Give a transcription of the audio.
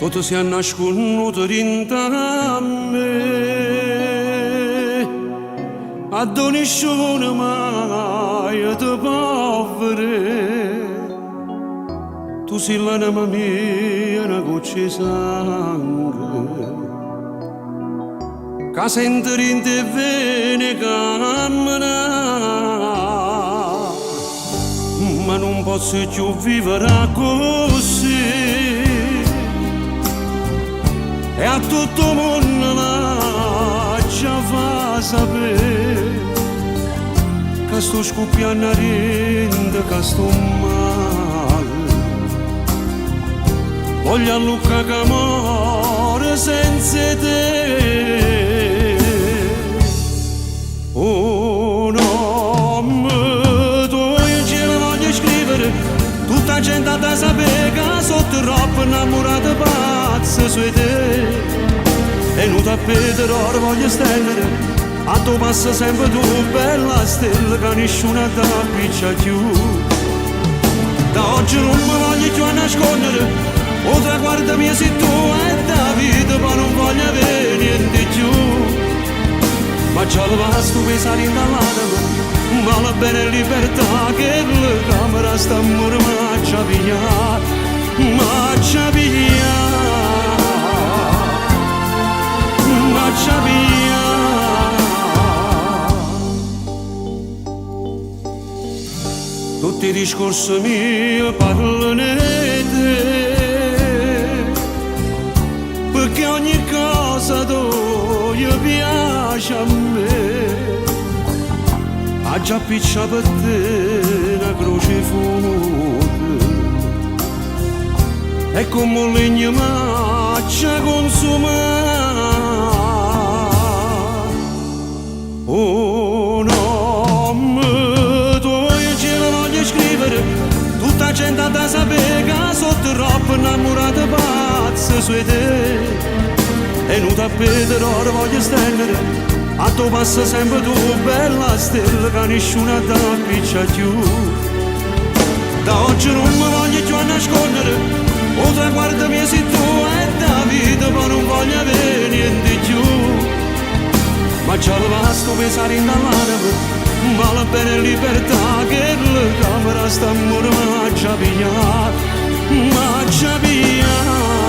Tutto si è nasconuto dentro a me, a doniscione mai di povere. Tu sei l'anima mia, una goccia di sangue, che sente dentro e viene camminare, ma non posso più vivere così. E a tutto il mondo la già fa sapere che sto scoppiando a rende, che sto male. Voglio a Lucca che muore senza te. Oh no, tu in cielo voglio scrivere, tutta la gente a te sapere che sono troppo innamorata pazza su te. E non tappeto d'oro voglio stendere, a tu passa sempre tu, bella stella, che nessuno ti appiccia più. Da oggi non mi voglio più a nascondere, o traguardo mio sei tu e da vita, ma non voglio avere niente più. Ma già lo basta pensare in dall'anima, ma la bene libertà che la camera sta mormaccia via, maccia via. Marcia via. Tutti i discorsi miei parlano di te, perché ogni cosa tu piace a me. Ha già piccia per te una croce fuoco, e come un legno maccia consumare. Oh no, tu in cielo voglio scrivere, tutta la gente a te sapere che sono troppo innamorata pazza su te. E non tappeto d'oro voglio stendere, a tu passa sempre tu, bella stella, che nessuno ti appiccia più. Da oggi non mi voglio più a nascondere, o traguardo mio sei tu e da vita, ma non voglio avere niente più. Ma già lo basta pensare in dall'anima, ma la bene libertà che la camera sta mormaccia via, maccia via.